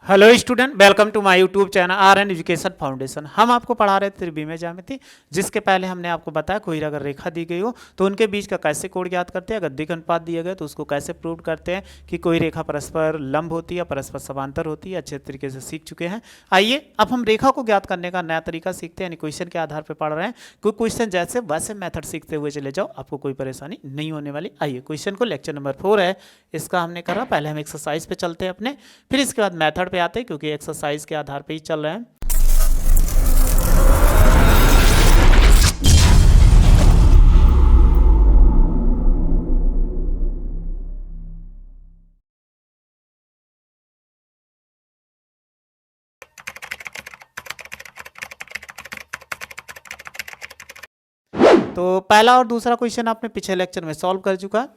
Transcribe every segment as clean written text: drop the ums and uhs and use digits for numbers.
Hello student, welcome to my YouTube channel R N education foundation. हम आपको पढ़ा रहे थे त्रिविमीय ज्यामिति, जिसके पहले हमने आपको बताया कोई अगर रेखा दी गई हो तो उनके बीच का कैसे कोण ज्ञात करते हैं, अगर दिक् अनुपात दिया गया तो उसको कैसे प्रूव करते हैं कि कोई रेखा परस्पर लंब होती है, परस्पर समांतर होती है। अच्छे तरीके से सीख चुके हैं। आइए अब हम रेखा को ज्ञात करने का नया तरीका सीखते हैं, यानी क्वेश्चन के आधार पर पढ़ रहे हैं। कोई क्वेश्चन जैसे वैसे मेथड सीखते हुए चले जाओ, आपको कोई परेशानी नहीं होने वाली। आइए क्वेश्चन को, लेक्चर नंबर 4 है, इसका हमने करा। पहले हम एक्सरसाइज पे चलते हैं अपने, फिर इसके बाद मेथड पे आते हैं, क्योंकि एक्सरसाइज के आधार पे ही चल रहे हैं। तो पहला और दूसरा क्वेश्चन आपने पिछले लेक्चर में सॉल्व कर चुका है।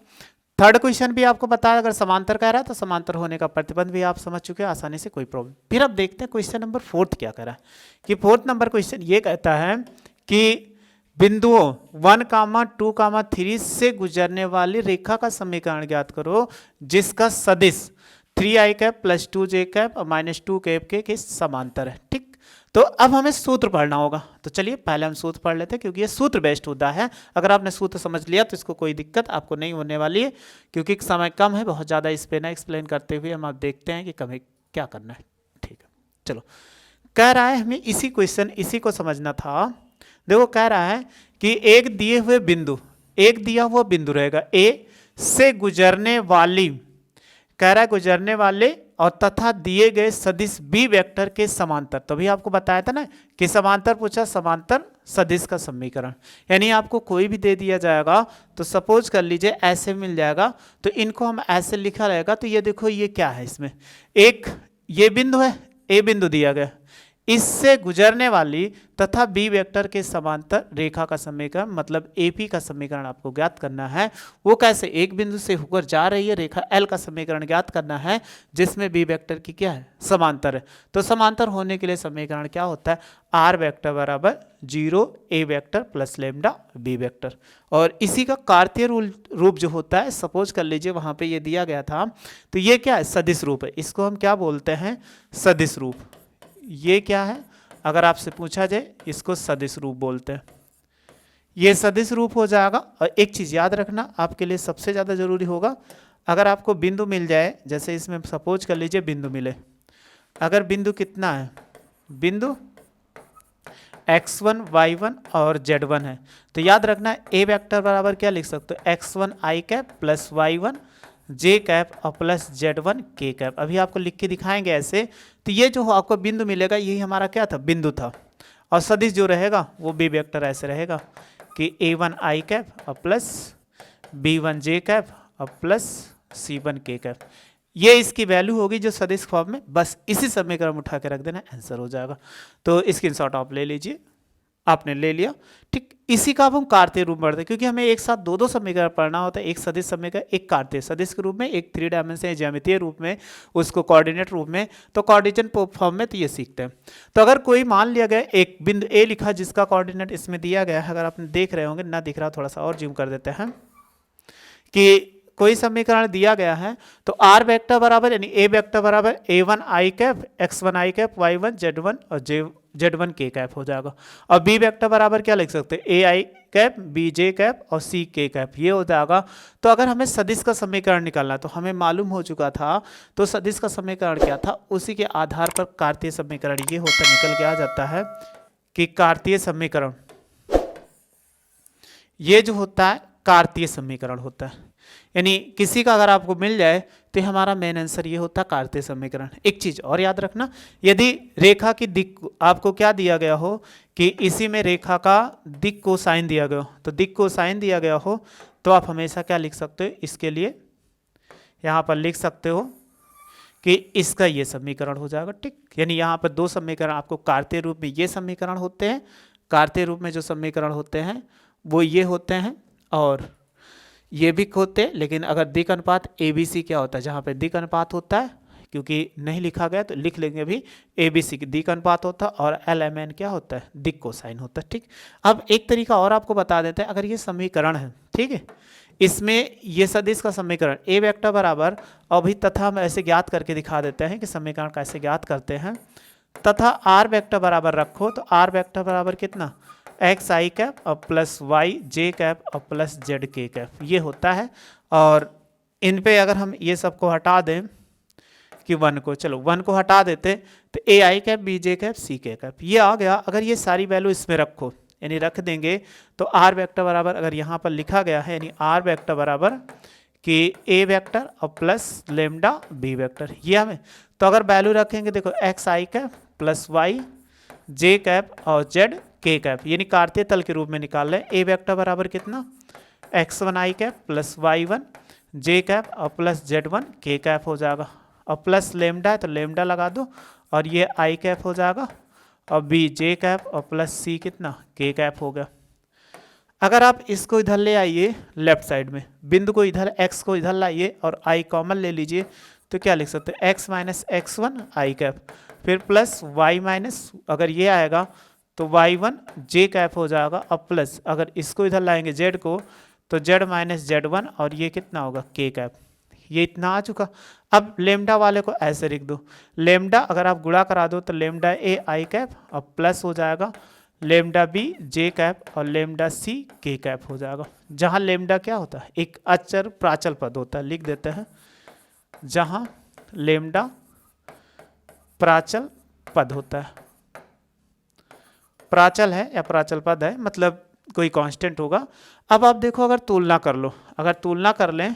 थर्ड क्वेश्चन भी आपको बताया, अगर समांतर कह रहा है तो समांतर होने का प्रतिबंध भी आप समझ चुके हैं आसानी से, कोई प्रॉब्लम। फिर अब देखते हैं क्वेश्चन नंबर 4 क्या कह रहा है। कि 4 नंबर क्वेश्चन ये कहता है कि बिंदुओं 1, 2, 3 से गुजरने वाली रेखा का समीकरण ज्ञात करो जिसका सदिश 3i cap plus 2j cap और माइनस 2 कैप के समांतर है। ठीक, तो अब हमें सूत्र पढ़ना होगा। तो चलिए पहले हम सूत्र पढ़ लेते हैं, क्योंकि ये सूत्र बेस्ड होता है। अगर आपने सूत्र समझ लिया तो इसको कोई दिक्कत आपको नहीं होने वाली है, क्योंकि समय कम है। बहुत ज़्यादा इस पे ना एक्सप्लेन करते हुए हम आप देखते हैं कि हमें क्या करना है। ठीक है, चलो। कह रहा है हमें इसी क्वेश्चन इसी को समझना था। देखो कह रहा है कि एक दिए हुए बिंदु, एक दिया हुआ बिंदु रहेगा ए से गुजरने वाली, कह रहा है गुजरने वाले और तथा दिए गए सदिश बी वेक्टर के समांतर। तो भी आपको बताया था ना कि समांतर पूछा, समांतर सदिश का समीकरण। यानी आपको कोई भी दे दिया जाएगा तो सपोज कर लीजिए ऐसे मिल जाएगा, तो इनको हम ऐसे लिखा रहेगा। तो ये देखो ये क्या है, इसमें एक ये बिंदु है, ए बिंदु दिया गया, इससे गुजरने वाली तथा बी वेक्टर के समांतर रेखा का समीकरण, मतलब एपी का समीकरण आपको ज्ञात करना है। वो कैसे, एक बिंदु से होकर जा रही है रेखा एल का समीकरण ज्ञात करना है, जिसमें बी वेक्टर की क्या है, समांतर है। तो समांतर होने के लिए समीकरण क्या होता है, आर वेक्टर बराबर 0 a vector plus lambda B vector. और इसी का कार्तीय रूप जो होता है, सपोज कर लीजिए वहां पे ये दिया गया था, तो ये क्या है, सदिश रूप है। इसको हम क्या बोलते हैं, सदिश रूप। ये क्या है, अगर आपसे पूछा जाए इसको सदिश रूप बोलते हैं। ये सदिश रूप हो जाएगा। और एक चीज़ याद रखना आपके लिए सबसे ज़्यादा जरूरी होगा, अगर आपको बिंदु मिल जाए, जैसे इसमें सपोज कर लीजिए बिंदु मिले, अगर बिंदु कितना है, बिंदु x1 y1 और z1 है, तो याद रखना ए वेक्टर बराबर क्या लिख सकते हो, x1 i cap plus y1 J cap और प्लस Z1 के कैप। अभी आपको लिख के दिखाएंगे ऐसे। तो ये जो आपको बिंदु मिलेगा यही हमारा क्या था, बिंदु था। और सदिश जो रहेगा वो बी वेक्टर ऐसे रहेगा कि A1 i कैप और प्लस B1 जे कैप और प्लस C1 के कैप। ये इसकी वैल्यू होगी जो सदिश फॉर्म में, बस इसी समीकरण उठा के रख देना, आंसर हो जाएगा। तो स्क्रीनशॉट आप ले लीजिए, आपने ले लिया। ठीक, इसी का अब हम कार्तीय रूप पढ़ते हैं, क्योंकि हमें एक साथ दो समीकरण पढ़ना होता है, एक सदिश समीकरण, एक कार्तीय सदिश के रूप में, एक 3 डायमेंशन ज्यामितीय रूप में, उसको कोऑर्डिनेट रूप में। तो कोऑर्डिनेट फॉर्म में तो ये सीखते हैं। तो अगर कोई मान लिया गया एक बिंदु ए लिखा जिसका कोऑर्डिनेट इसमें दिया गया है, अगर आप देख रहे होंगे, ना दिख रहा थोड़ा सा और जूम कर देते हैं, कि कोई समीकरण दिया गया है, तो आर वेक्टर बराबर यानी ए वेक्टर बराबर A1 i cap, x1 i cap, y1 z1 और Z1 के कैप हो जाएगा। और बी वेक्टर बराबर क्या लिख सकते हैं, ए i cap, b j cap और सी के कैप, ये हो जाएगा। तो अगर हमें सदिश का समीकरण निकालना है, तो हमें मालूम हो चुका था, तो सदिश का समीकरण क्या था, उसी के आधार पर कार्तीय समीकरण ये होता निकल के आ जाता है कि कार्तीय समीकरण, ये जो होता है कार्तीय समीकरण होता है। यानी किसी का अगर आपको मिल जाए तो हमारा मेन आंसर ये होता है कार्तीय समीकरण। एक चीज और याद रखना, यदि रेखा की दिक् आपको क्या दिया गया हो कि इसी में रेखा का दिक् को साइन दिया गया हो, तो दिक् को साइन दिया गया हो, तो आप हमेशा क्या लिख सकते हो, इसके लिए यहाँ पर लिख सकते हो कि इसका ये समीकरण हो जाएगा। ठीक, यानी यहाँ पर 2 समीकरण आपको कार्तीय रूप में ये समीकरण होते हैं, कार्तीय रूप में जो समीकरण होते हैं वो ये होते हैं, और ये भी होते हैं। लेकिन अगर दिक् अनुपात ABC क्या होता है, जहाँ पे दिक् अनुपात होता है, क्योंकि नहीं लिखा गया तो लिख लेंगे भी, ABC की दिक् अनुपात होता है, और LMN क्या होता है, दिक् कोसाइन होता है। ठीक, अब एक तरीका और आपको बता देते हैं, अगर ये समीकरण है, ठीक है, इसमें ये सदिश का समीकरण ए वेक्टर बराबर, अभी तथा हम ऐसे ज्ञात करके दिखा देते हैं कि समीकरण कैसे ज्ञात करते हैं। तथा आर वेक्टर बराबर रखो तो आर वेक्टर बराबर कितना, एक्स आई कैप और प्लस वाई जे कैप और प्लस जेड के कैप, ये होता है। और इन पे अगर हम ये सबको हटा दें कि वन को, चलो वन को हटा देते तो a i cap b j cap c k cap ये आ गया। अगर ये सारी वैल्यू इसमें रखो यानी रख देंगे तो आर वेक्टर बराबर, अगर यहाँ पर लिखा गया है यानी आर वेक्टर बराबर कि ए वेक्टर और प्लस लेमडा बी वेक्टर, ये हमें, तो अगर वैल्यू रखेंगे देखो एक्स आई कैप प्लस वाई जे कैप और जेड के कैप, यानी कार्तीय तल के रूप में निकाल रहे हैं। ए वेक्टर बराबर कितना, एक्स वन आई कैप प्लस वाई वन जे कैप और प्लस जेड वन के कैप हो जाएगा, और प्लस लेमडा है तो लेमडा लगा दो, और ये आई कैप हो जाएगा, और बी जे कैप और प्लस सी कितना के कैप हो गया। अगर आप इसको इधर ले आइए लेफ्ट साइड में, बिंदु को इधर, एक्स को इधर लाइए और आई कॉमन ले लीजिए, तो क्या लिख सकते हैं, एक्स माइनस एक्स वन आई कैप, फिर प्लस वाई माइनस, अगर ये आएगा तो वाई वन जे कैप हो जाएगा, और प्लस अगर इसको इधर लाएंगे जेड को तो जेड माइनस जेड वन, और ये कितना होगा के कैप। ये इतना आ चुका। अब लेमडा वाले को ऐसे लिख दो, लेमडा अगर आप गुणा करा दो तो लेमडा ए आई कैप और प्लस हो जाएगा लेमडा बी जे कैप और लेमडा सी के कैप हो जाएगा। जहाँ लेमडा क्या होता है, एक अचर प्राचल पद होता है, लिख देते हैं जहाँ लेमडा प्राचल पद होता है, प्राचल है या प्राचल पद है, मतलब कोई कांस्टेंट होगा। अब आप देखो अगर तुलना कर लो, अगर तुलना कर लें,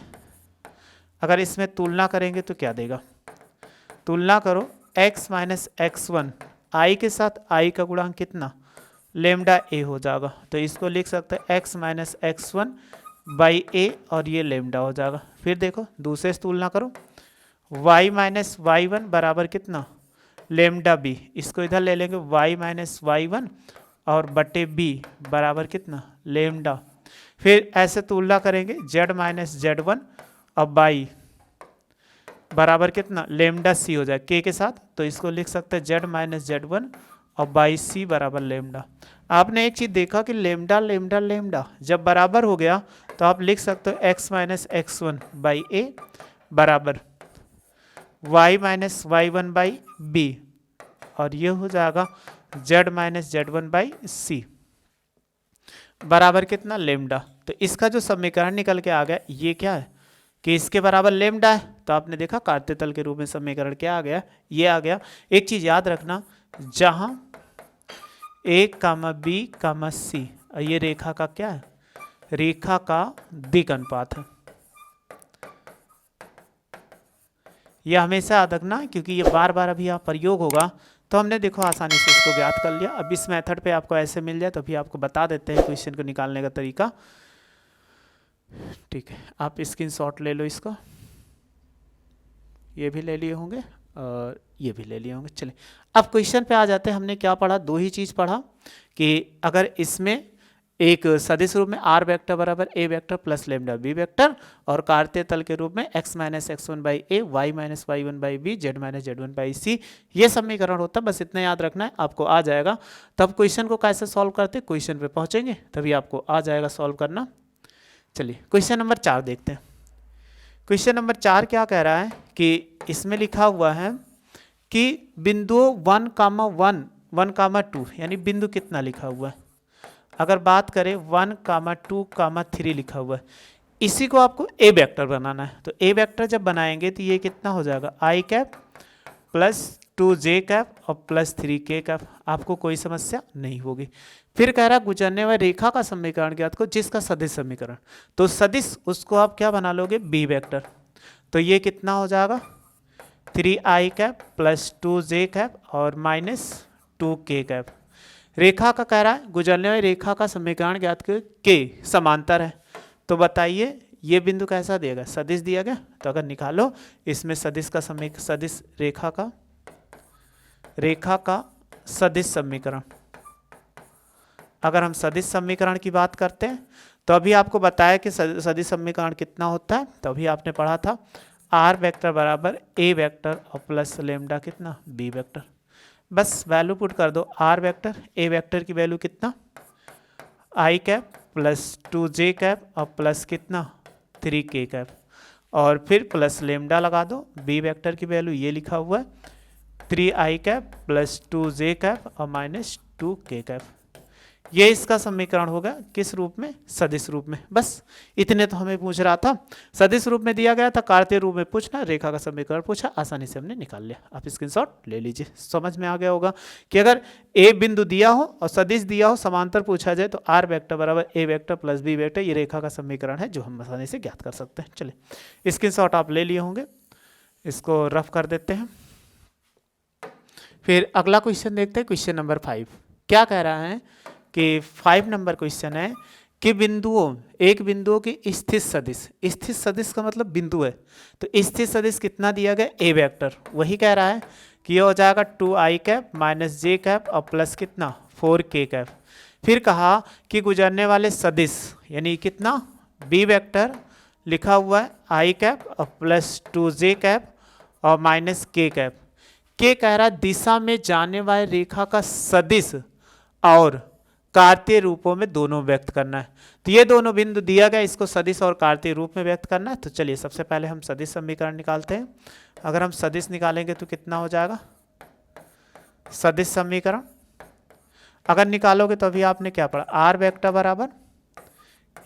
अगर इसमें तुलना करेंगे तो क्या देगा, तुलना करो x माइनस एक्स वन, आई के साथ आई का गुणांक कितना, लेमडा ए हो जाएगा, तो इसको लिख सकते हैं x minus x one by a, और ये लेमडा हो जाएगा। फिर देखो दूसरे से तुलना करो, y माइनस वाई वन बराबर कितना, लेमडा बी, इसको इधर ले लेंगे y माइनस वाई वन और बटे b बराबर कितना, लेमडा। फिर ऐसे तुलना करेंगे z माइनस जेड वन और बाई बराबर कितना, लेमडा सी हो जाए के के साथ, तो इसको लिख सकते हैं जेड माइनस जेड वन और बाई सी बराबर लेमडा। आपने एक चीज देखा कि लेमडा लेमडा लेमडा जब बराबर हो गया तो आप लिख सकते हो x minus x one by a बराबर y minus y one by b, और ये हो जाएगा z minus z one by c बराबर कितना, लेमडा। तो इसका जो समीकरण निकल के आ गया ये क्या है कि इसके बराबर लेमडा है, तो आपने देखा कार्तीय तल के रूप में समीकरण क्या आ गया, ये आ गया। एक चीज याद रखना, जहां ए कामा बी कामा सी, ये रेखा का क्या है, रेखा का दिक् अनुपात है, यह हमेशा याद रखना क्योंकि ये बार बार अभी यहाँ प्रयोग होगा। तो हमने देखो आसानी से इसको ज्ञात कर लिया। अब इस मेथड पे आपको ऐसे मिल जाए तो अभी आपको बता देते हैं क्वेश्चन को निकालने का तरीका। ठीक है, आप स्क्रीनशॉट ले लो इसका, ये भी ले लिए होंगे और ये भी ले लिए होंगे। चलिए अब क्वेश्चन पे आ जाते हैं। हमने क्या पढ़ा, दो ही चीज़ पढ़ा कि अगर इसमें एक सदिश रूप में आर वेक्टर बराबर a vector plus lambda B vector, और कार्तीय तल के रूप में x minus x one by a y minus y one by b z minus z one by c, ये समीकरण होता है। बस इतना याद रखना है, आपको आ जाएगा। तब क्वेश्चन को कैसे सॉल्व करते, क्वेश्चन पे पहुंचेंगे तभी आपको आ जाएगा सॉल्व करना। चलिए क्वेश्चन नंबर 4 देखते हैं। क्वेश्चन नंबर 4 क्या कह रहा है कि इसमें लिखा हुआ है कि बिंदुओं 1, 1, 1, 2 यानी बिंदु कितना लिखा हुआ है। अगर बात करें 1, 2, 3 लिखा हुआ है, इसी को आपको ए वेक्टर बनाना है। तो ए वेक्टर जब बनाएंगे तो ये कितना हो जाएगा, आई कैप प्लस 2 जे कैप और प्लस 3 के कैप, आपको कोई समस्या नहीं होगी। फिर कह रहा है गुजरने वाली रेखा का समीकरण ज्ञात करो जिसका सदिश समीकरण, तो सदिश उसको आप क्या बना लोगे, बी वेक्टर। तो ये कितना हो जाएगा, 3 आई कैप प्लस 2 जे कैप और माइनस 2 के कैप। रेखा का कह रहा है गुजरने वाली रेखा का समीकरण ज्ञात करो के समांतर है। तो बताइए ये बिंदु कैसा दिया गया, सदिश दिया गया। तो अगर निकालो इसमें सदिश का सदिश रेखा का सदिश समीकरण, अगर हम सदिश समीकरण की बात करते हैं तो अभी आपको बताया कि सदिश समीकरण कितना होता है। तो अभी आपने पढ़ा था आर वेक्टर बराबर ए वेक्टर और प्लस लेमडा कितना, बी वेक्टर। बस वैल्यू पुट कर दो, आर वेक्टर ए वेक्टर की वैल्यू कितना, आई कैप प्लस 2 जे कैप और प्लस कितना 3 के कैप, और फिर प्लस लेमडा लगा दो, बी वेक्टर की वैल्यू ये लिखा हुआ है 3 आई कैप प्लस 2 जे कैप और माइनस 2 के कैप। ये इसका समीकरण होगा किस रूप में? सदिश रूप में। बस इतने तो हमें पूछ रहा था। सदिश रूप में दिया गया था, कार्तीय रूप में पूछना, रेखा का समीकरण पूछा, आसानी से हमने निकाल लिया। आप स्क्रीनशॉट ले लीजिए। समझ में आ गया होगा कि अगर ए बिंदु दिया हो और सदिश दिया हो, समांतर पूछा जाए तो आर वेक्टर बराबर a vector plus B vector, ये रेखा का समीकरण है जो हम आसानी से ज्ञात कर सकते हैं। चलिए स्क्रीनशॉट आप ले लिए होंगे, इसको रफ कर देते हैं। फिर अगला क्वेश्चन देखते हैं, क्वेश्चन नंबर 5। क्या कह रहा है कि 5 नंबर क्वेश्चन है कि बिंदुओं, एक बिंदुओं की स्थित सदिश, स्थित सदिश का मतलब बिंदु है, तो स्थित सदिश कितना दिया गया? ए वेक्टर। वही कह रहा है कि ये हो जाएगा 2 आई कैप माइनस जे कैप और प्लस कितना 4 के कैप। फिर कहा कि गुजरने वाले सदिश यानी कितना बी वेक्टर लिखा हुआ है आई कैप और प्लस 2 जे कैप और माइनस के कैप। के कह रहा है दिशा में जाने वाली रेखा का सदिश और कार्तीय रूपों में दोनों व्यक्त करना है। तो ये दोनों बिंदु दिया गया, इसको सदिश और कार्तीय रूप में व्यक्त करना है। तो चलिए सबसे पहले हम सदिश समीकरण निकालते हैं। अगर हम सदिश निकालेंगे तो कितना हो जाएगा? सदिश समीकरण अगर निकालोगे तो अभी आपने क्या पढ़ा? आर वेक्टर बराबर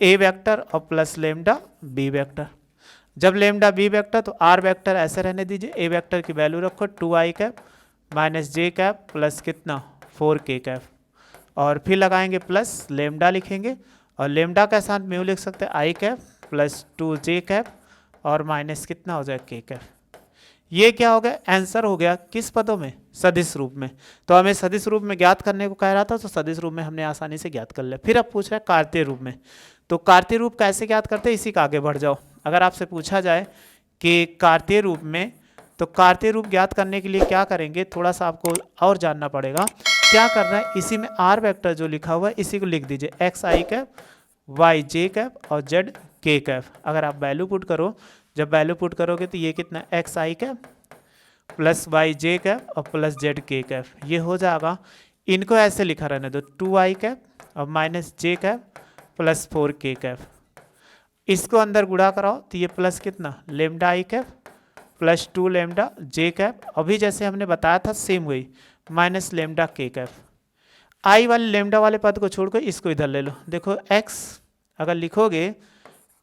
ए वेक्टर और प्लस लेमडा बी वेक्टर। जब लेमडा बी वेक्टर तो आर वेक्टर ऐसे रहने दीजिए, ए वेक्टर की वैल्यू रखो 2 आई कैप माइनस जे कैप प्लस कितना 4 के कैप, और फिर लगाएंगे प्लस लेमडा लिखेंगे, और लेमडा का साथ म्यू लिख सकते हैं आई कैप प्लस 2 जे कैप और माइनस कितना हो जाए के कैप। ये क्या हो गया? आंसर हो गया किस पदों में? सदिश रूप में। तो हमें सदिश रूप में ज्ञात करने को कह रहा था, तो सदिश रूप में हमने आसानी से ज्ञात कर लिया। फिर अब पूछ रहा है कार्तीय रूप में, तो कार्तीय रूप कैसे ज्ञात करते हैं? इसी का आगे बढ़ जाओ। अगर आपसे पूछा जाए कि कार्तीय रूप में, तो कार्तीय रूप ज्ञात करने के लिए क्या करेंगे? थोड़ा सा आपको और जानना पड़ेगा। क्या करना है? इसी में आर वेक्टर जो लिखा हुआ है इसी को लिख दीजिए, एक्स आई कैप वाई जे कैप और जेड के कैप। अगर आप वैल्यू पुट करो, जब वैल्यू पुट करोगे तो ये कितना एक्स आई कैप प्लस वाई जे कैप और प्लस जेड के कैप, ये हो जाएगा। इनको ऐसे लिखा रहने दो 2 आई कैप और माइनस जे कैप प्लस 4 के कैप। इसको अंदर गुणा कराओ तो ये प्लस कितना lambda I cap plus 2 lambda J cap, अभी जैसे हमने बताया था सेम वही, माइनस लेमडा के कैप। आई वाले लेमडा वाले पद को छोड़कर इसको इधर ले लो। देखो एक्स अगर लिखोगे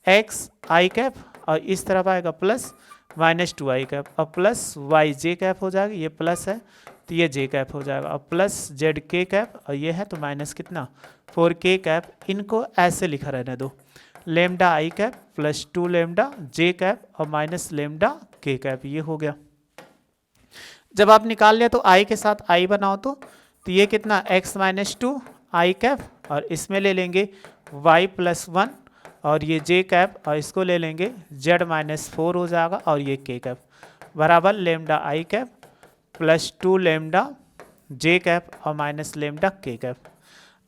एक्स आई कैप और इस तरफ आएगा प्लस माइनस 2 आई कैप और प्लस वाई जे कैप हो जाएगा, ये प्लस है तो ये जे कैप हो जाएगा, और प्लस जेड के कैप और ये है तो माइनस कितना 4 के कैप। इनको ऐसे लिखा रहने दो, lambda I cap plus 2 lambda J cap और माइनस लेमडा के कैप, ये हो गया। जब आप निकाल लिया तो आई के साथ आई बनाओ तो ये कितना एक्स माइनस 2 आई कैप और इसमें ले लेंगे वाई प्लस 1 और ये जे कैप और इसको ले लेंगे जेड माइनस 4 हो जाएगा, और ये के कैप बराबर lambda I cap plus 2 lambda J cap और माइनस लेमडा के कैप।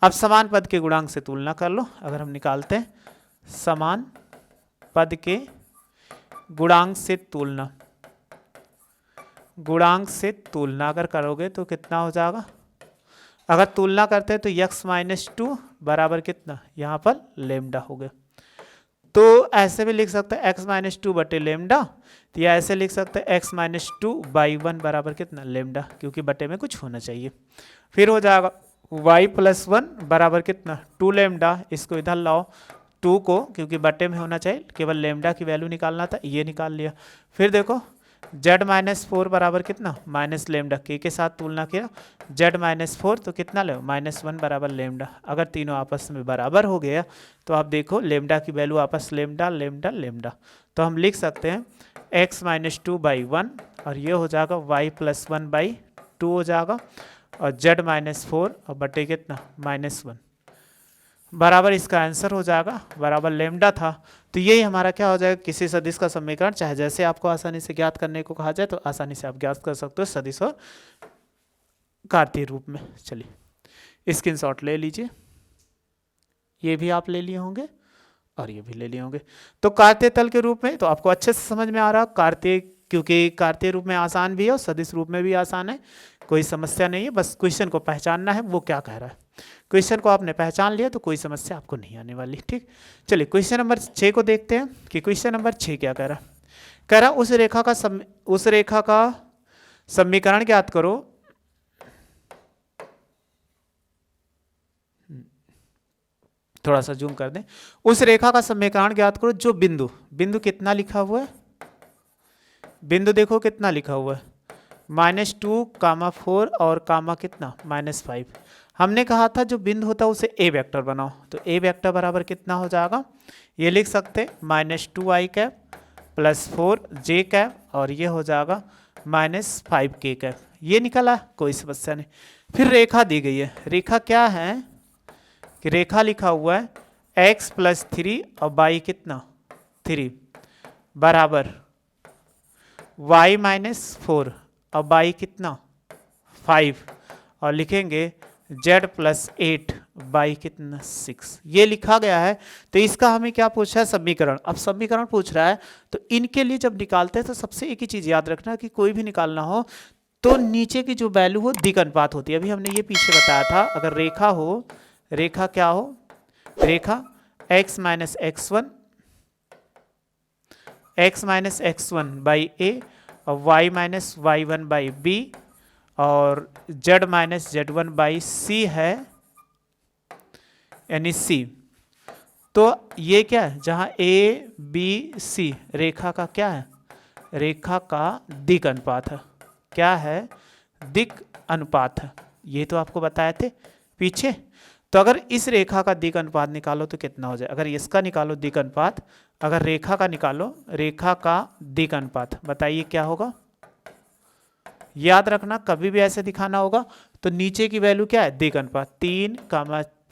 अब समान पद के गुणांक से तुलना कर लो। अगर हम निकालते हैं समान पद के गुणांक से तुलना, गुणांक से तुलना अगर करोगे तो कितना हो जाएगा? अगर तुलना करते हैं तो x माइनस 2 बराबर कितना यहाँ पर लेमडा हो गया। तो ऐसे भी लिख सकते हैं x माइनस 2 बटे लेमडा, तो या ऐसे लिख सकते हैं x माइनस 2 बाई 1 बराबर कितना लेमडा, क्योंकि बटे में कुछ होना चाहिए। फिर हो जाएगा y प्लस 1 बराबर कितना 2 लेमडा, इसको इधर लाओ 2 को, क्योंकि बटे में होना चाहिए, केवल लेमडा की वैल्यू निकालना था, ये निकाल लिया। फिर देखो z माइनस 4 बराबर कितना माइनस लेमडा, के साथ तुलना किया z माइनस 4 तो कितना ले माइनस 1 बराबर लेमडा। अगर तीनों आपस में बराबर हो गया तो आप देखो लेमडा की वैल्यू आपस लेमडा लेमडा लेमडा, तो हम लिख सकते हैं x माइनस 2 बाई 1 और ये हो जाएगा y प्लस 1 बाई 2 हो जाएगा, और z माइनस 4 और बटे कितना माइनस 1 बराबर इसका आंसर हो जाएगा बराबर लेमडा था। तो यही हमारा क्या हो जाएगा? किसी सदिश का समीकरण, चाहे जैसे आपको आसानी से ज्ञात करने को कहा जाए तो आसानी से आप ज्ञात कर सकते हो सदिश और कार्तीय रूप में। चलिए स्क्रीनशॉट ले लीजिए, ये भी आप ले लिए होंगे और ये भी ले लिए होंगे। तो कार्तीय तल के रूप में तो आपको अच्छे से समझ में आ रहा, कार्तीय क्योंकि कार्तीय रूप में आसान भी है और सदिश रूप में भी आसान है, कोई समस्या नहीं है। बस क्वेश्चन को पहचानना है वो क्या कह रहा है। क्वेश्चन को आपने पहचान लिया तो कोई समस्या आपको नहीं आने वाली। ठीक, चलिए क्वेश्चन नंबर 6 को देखते हैं कि क्वेश्चन नंबर 6 क्या कह रहा है। कह रहा उस रेखा का समीकरण ज्ञात करो थोड़ा सा जूम कर दें। उस रेखा का समीकरण ज्ञात करो जो बिंदु कितना लिखा हुआ है, बिंदु देखो कितना लिखा हुआ है, -2, 4 और कामा कितना -5। हमने कहा था जो बिंदु होता है उसे ए वेक्टर बनाओ, तो ए वेक्टर बराबर कितना हो जाएगा, ये लिख सकते -2i कैप +4j और ये हो जाएगा -5k। ये निकला, कोई समस्या नहीं। फिर रेखा दी गई है, रेखा क्या है कि रेखा लिखा हुआ है x + 3 और y कितना 3 बराबर y -4 और y कितना 5 और लिखेंगे z + 8 y कितना 6। ये लिखा गया है। तो इसका हमें क्या पूछा है, समीकरण। अब समीकरण पूछ रहा है तो इनके लिए जब निकालते हैं तो सबसे एक ही चीज याद रखना कि कोई भी निकालना हो तो नीचे की जो वैल्यू हो दिक् अनुपात होती है। अभी हमने ये पीछे बताया था, अगर रेखा हो, रेखा क्या हो, रेखा x - x1 by a और y - y1 by b और z - z1 by c है, यानी c। तो ये क्या है, जहां a b c रेखा का क्या है, रेखा का दिक् अनुपात है। क्या है, दिक् अनुपात है। ये तो आपको बताए थे पीछे। तो अगर इस रेखा का दिक् अनुपात निकालो तो कितना हो जाए, अगर इसका निकालो दिक् अनुपात, अगर रेखा का निकालो, रेखा का दिक् अनुपात, बताइए क्या होगा। याद रखना कभी भी ऐसे दिखाना होगा तो नीचे की वैल्यू क्या है, दिक् अनुपात 3,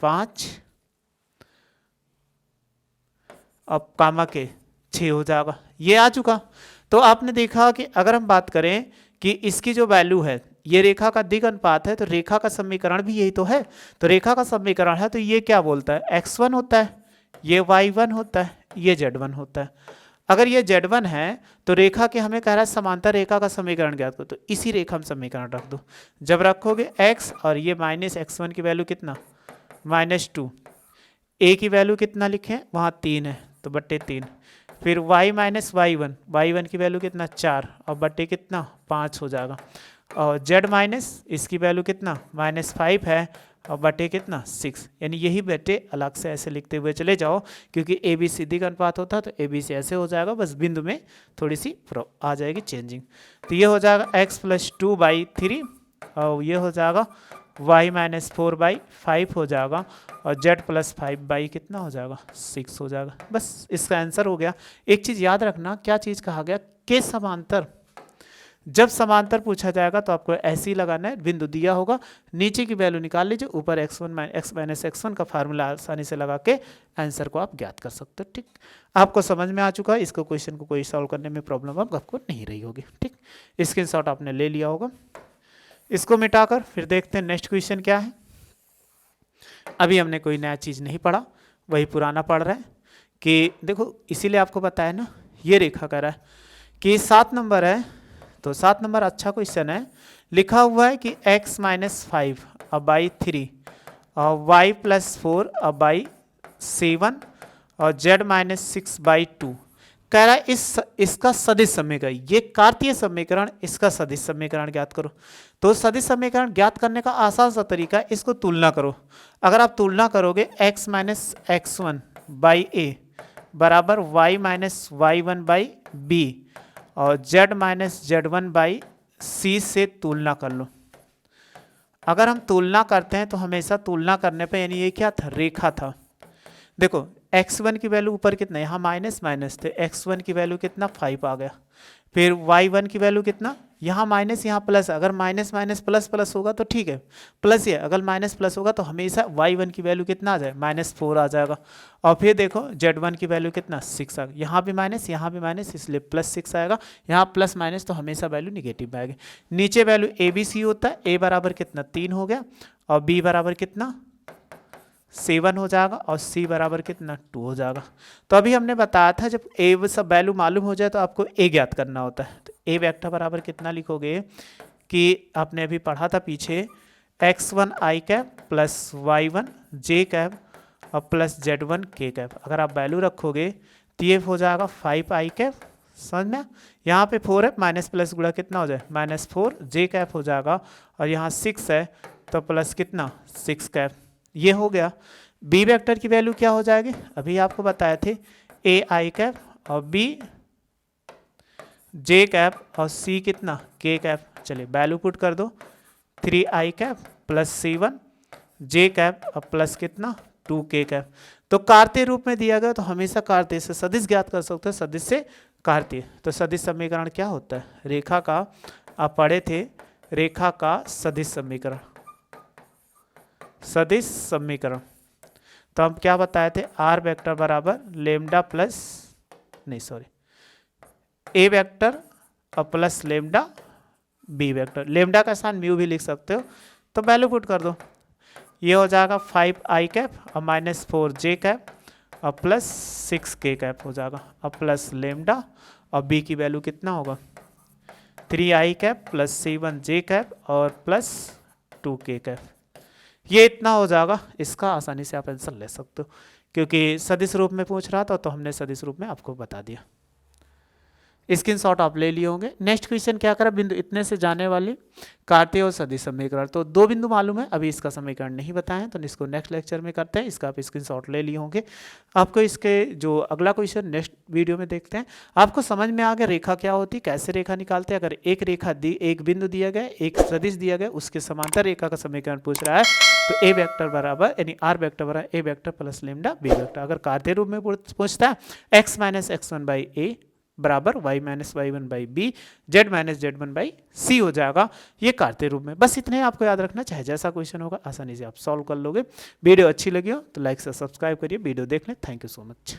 5 अब कामा के 6 हो जाएगा। ये आ चुका। तो आपने देखा कि अगर हम बात करें कि इसकी जो वैल्यू है, ये रेखा का दिक् अनुपात है, तो रेखा का समीकरण भी यही तो है। तो रेखा का समीकरण है तो ये क्या बोलता है, x1 होता है, ये y1 होता है, ये z1 होता है। अगर ये z1 है तो रेखा के हमें कह रहा है समांतर रेखा का समीकरण ज्ञात करो, तो इसी रेखा में समीकरण रख दो। जब रखोगे x और ये -x1 की वैल्यू कितना -2, a की वैल्यू कितना लिखें, वहाँ 3 है तो बट्टे 3, फिर y - y1 की वैल्यू कितना 4 और बट्टे कितना 5 हो जाएगा, और z- इसकी वैल्यू कितना -5 है और बटे कितना 6, यानी यही बटे अलग से ऐसे लिखते हुए चले जाओ, क्योंकि ए बी सी दिक् अनुपात होता है तो ए बी सी ऐसे हो जाएगा, बस बिंदु में थोड़ी सी आ जाएगी चेंजिंग। तो ये हो जाएगा x + 2 by 3 और ये हो जाएगा y - 4 by 5 हो जाएगा और z + 5 by कितना हो जाएगा 6 हो जाएगा। बस इसका आंसर हो गया। एक चीज़ याद रखना, क्या चीज़ कहा गया, के समांतर। जब समांतर पूछा जाएगा तो आपको ऐसे ही लगाना है, बिंदु दिया होगा, नीचे की वैल्यू निकाल लीजिए, ऊपर x - का फार्मूला आसानी से लगा के आंसर को आप ज्ञात कर सकते हो। ठीक, आपको समझ में आ चुका है। इसको क्वेश्चन को कोई सॉल्व करने में प्रॉब्लम आपको नहीं रही होगी। ठीक, स्क्रीनशॉट आपने ले लिया होगा। इसको मिटाकर फिर देखते हैं नेक्स्ट क्वेश्चन क्या है। अभी हमने कोई नया चीज़ नहीं पढ़ा, वही पुराना पढ़ रहे हैं कि देखो, इसीलिए आपको बताया ना, ये रेखा कह रहा है कि 7 नंबर है, तो 7 नंबर अच्छा क्वेश्चन है। लिखा हुआ है कि x - 5 और by 3 और y + 4 और by 7 और z - 6 by 2 कह रहा है इसका सदिश समीकरण, ये कार्तीय समीकरण, इसका सदिश समीकरण ज्ञात करो। तो सदिश समीकरण ज्ञात करने का आसान सा तरीका है, इसको तुलना करो। अगर आप तुलना करोगे x - x1 by a बराबर y - y1 by b और z - z1 by c से तुलना कर लो। अगर हम तुलना करते हैं तो हमेशा तुलना करने पे, यानी ये क्या था, रेखा था। देखो x1 की वैल्यू ऊपर कितना, यहाँ माइनस थे, x1 की वैल्यू कितना 5 आ गया, फिर y1 की वैल्यू कितना, यहाँ माइनस यहाँ प्लस, अगर माइनस प्लस प्लस होगा तो ठीक है प्लस ही है, अगर माइनस प्लस होगा तो हमेशा y1 की वैल्यू कितना आ जाए -4 आ जाएगा। और फिर देखो z1 की वैल्यू कितना 6 आ गया, यहाँ भी माइनस इसलिए +6 आएगा, यहाँ प्लस माइनस तो हमेशा वैल्यू निगेटिव में आएगी। नीचे वैल्यू ए बी सी होता है, a बराबर कितना 3 हो गया और b बराबर कितना 7 हो जाएगा और c बराबर कितना 2 हो जाएगा। तो अभी हमने बताया था जब ए सब वैल्यू मालूम हो जाए तो आपको a ज्ञात करना होता है। तो ए वेक्टर बराबर कितना लिखोगे कि आपने अभी पढ़ा था पीछे x1 i cap plus y1 j cap और प्लस z1 k कैप। अगर आप वैल्यू रखोगे तो ये हो जाएगा 5i कैप, समझ में। यहाँ पे 4 है, माइनस प्लस गुणा कितना हो जाए -4 j कैप हो जाएगा, और यहाँ 6 है तो प्लस कितना 6 कैप। ये हो गया। बी वेक्टर की वैल्यू क्या हो जाएगी, अभी आपको बताए थे ए आई कैप और बी जे कैप और सी कितना के कैप। चलिए वैल्यू पुट कर दो, 3i कैप प्लस C1 जे कैप और प्लस कितना 2k कैप। तो कार्तीय रूप में दिया गया तो हमेशा कार्तीय से सदिश ज्ञात कर सकते हैं, सदिश से कार्तीय। तो सदिश समीकरण क्या होता है, रेखा का, आप पढ़े थे रेखा का सदिश समीकरण, सदिश समीकरण। तो हम क्या बताए थे, आर वेक्टर बराबर लेमडा प्लस ए वेक्टर और plus lambda B vector. Lambda का स्थान म्यू भी लिख सकते हो, तो वैल्यू पुट कर दो। ये हो जाएगा 5i कैप और -4 j कैप और प्लस 6k कैप हो जाएगा, और प्लस लेमडा और b की वैल्यू कितना होगा 3i cap plus C1 j cap और प्लस 2k कैप। ये इतना हो जाएगा। इसका आसानी से आप आंसर ले सकते हो, क्योंकि सदिश रूप में पूछ रहा था तो हमने सदिश रूप में आपको बता दिया। स्क्रीनशॉट आप ले लिए होंगे। नेक्स्ट क्वेश्चन क्या करा, बिंदु इतने से जाने वाली कार्तीय और सदिश समीकरण। तो 2 बिंदु मालूम है, अभी इसका समीकरण नहीं बताएं, तो इसको नेक्स्ट लेक्चर में करते हैं। इसका आप स्क्रीनशॉट ले लिए होंगे। आपको इसके जो अगला क्वेश्चन नेक्स्ट वीडियो में देखते हैं। आपको समझ में आ गया रेखा क्या होती है, कैसे रेखा निकालते हैं। अगर एक रेखा एक बिंदु दिया गया, एक सदिश दिया गया, उसके समांतर रेखा का समीकरण पूछ रहा है, तो ए वेक्टर बराबर यानी आर वेक्टर बराबर a vector plus lambda B vector. अगर कार्तीय रूप में पूछता है x minus x1 by a बराबर y minus y1 by b, z minus z1 by c हो जाएगा, ये कार्तीय रूप में। बस इतने आपको याद रखना, चाहे जैसा क्वेश्चन होगा आसानी से आप सॉल्व कर लोगे। वीडियो अच्छी लगी हो तो लाइक से सब्सक्राइब करिए, वीडियो देख लें। Thank you so much.